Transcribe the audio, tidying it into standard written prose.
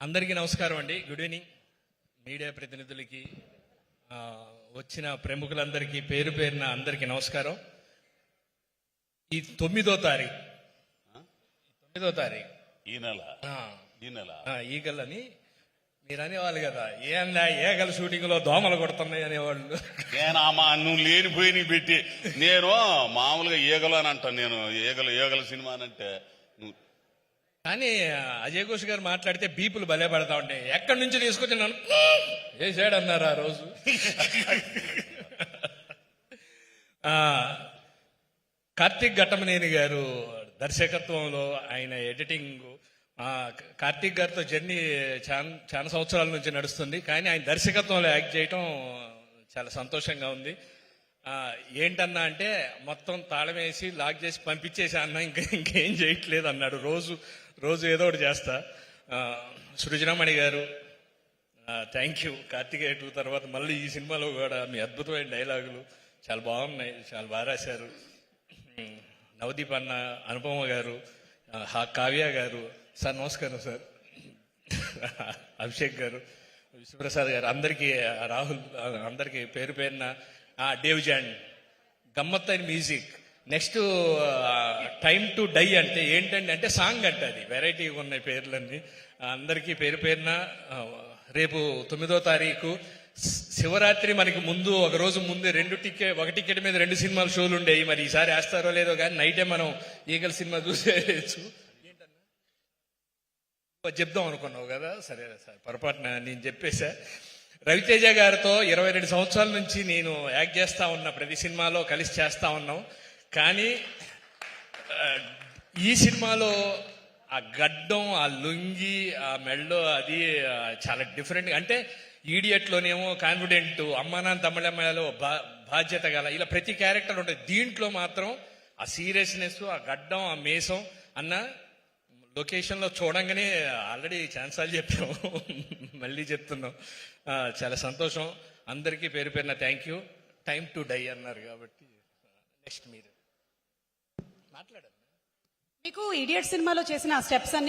అందరికీ నమస్కారం అండి. గుడ్ ఈవినింగ్ మీడియా ప్రతినిధులకి, వచ్చిన ప్రముఖులందరికీ పేరు పేరున అందరికీ నమస్కారం. ఈ 9వ తారీఖు ఈ నెల ఈగలని మీరు అనేవాళ్ళు కదా, ఏందా ఏగల షూటింగ్ లో దోమలు కొడుతున్నాయి అనేవాళ్ళు. నువ్వు లేనిపోయి పెట్టి నేను మామూలుగా ఈగలు అని అంటాను. నేను ఈగల సినిమా అని అంటే కానీ అజయ్ ఘోష్ గారు మాట్లాడితే బీపులు భలే పడతా ఉంటాయి. ఎక్కడి నుంచి తీసుకొచ్చి నన్ను వేసాడు అన్నారు ఆ రోజు. కార్తీక్ ఘట్టమనేని గారు దర్శకత్వంలో ఆయన ఎడిటింగ్, కార్తీక్ గారితో జర్నీ చాలా సంవత్సరాల నుంచి నడుస్తుంది. కానీ ఆయన దర్శకత్వంలో యాక్ట్ చేయటం చాలా సంతోషంగా ఉంది. ఏంటన్నా అంటే మొత్తం తాళం వేసి లాక్ చేసి పంపించేసి అన్న ఇంకేం చేయట్లేదు అన్నాడు. రోజు ఏదో ఒకటి చేస్తా. సృజనమణి గారు థ్యాంక్ యూ. కార్తికేయ 2 తర్వాత మళ్ళీ ఈ సినిమాలో కూడా మీ అద్భుతమైన డైలాగులు చాలా బాగున్నాయి, చాలా బాగా రాశారు. నవదీప్ అన్న, అనుపమ గారు, కావ్య గారు, సార్ నమస్కారం సార్, అభిషేక్ గారు, విశ్వప్రసాద్ గారు, అందరికీ, రాహుల్, అందరికీ పేరు పేరున, డేవ్ జాన్, గమ్మత్తైన music. Next time to die అంటే ఏంటంటే అంటే సాంగ్ అంటే అది వెరైటీగా ఉన్నాయి పేర్లన్నీ. అందరికీ పేరు పేరున రేపు 9వ తారీఖు శివరాత్రి మనకి ముందు ఒక రోజు ముందు ఒక టికెట్ మీద 2 సినిమాలు షోలు ఉండేవి. మరి ఈసారి వేస్తారో లేదో కానీ నైటే మనం ఈగల్ సినిమా చూసేయచ్చు. చెప్దాం అనుకున్నావు కదా, సరే సార్ పొరపాటున నేను చెప్పేశా. రవితేజ గారితో 22 సంవత్సరాల నుంచి నేను యాక్ట్ చేస్తా ఉన్నా, ప్రతి సినిమాలో కలిసి చేస్తా ఉన్నాం. కానీ ఈ సినిమాలో ఆ గడ్డం, ఆ లుంగి, ఆ మెళ్ళో అది చాలా డిఫరెంట్. అంటే ఈడియట్లోనేమో కాన్ఫిడెంట్, అమ్మా నాన్న తమిళమ్మలో బాధ్యత గల, ఇలా ప్రతి క్యారెక్టర్ ఉంటుంది. దీంట్లో మాత్రం ఆ సీరియస్నెస్, ఆ గడ్డం, ఆ మేసం అన్న లొకేషన్లో చూడంగానే ఆల్రెడీ ఛాన్సాలు చెప్పాము, మళ్ళీ చెప్తున్నాం. చాలా సంతోషం. అందరికీ పేరు పేరున thank you. Time to die అన్నారు కాబట్టి నెక్స్ట్ మీరు మాట్లాడారు. మీకు ఇడియట్ సినిమాలో చేసిన స్టెప్స్ అన్ని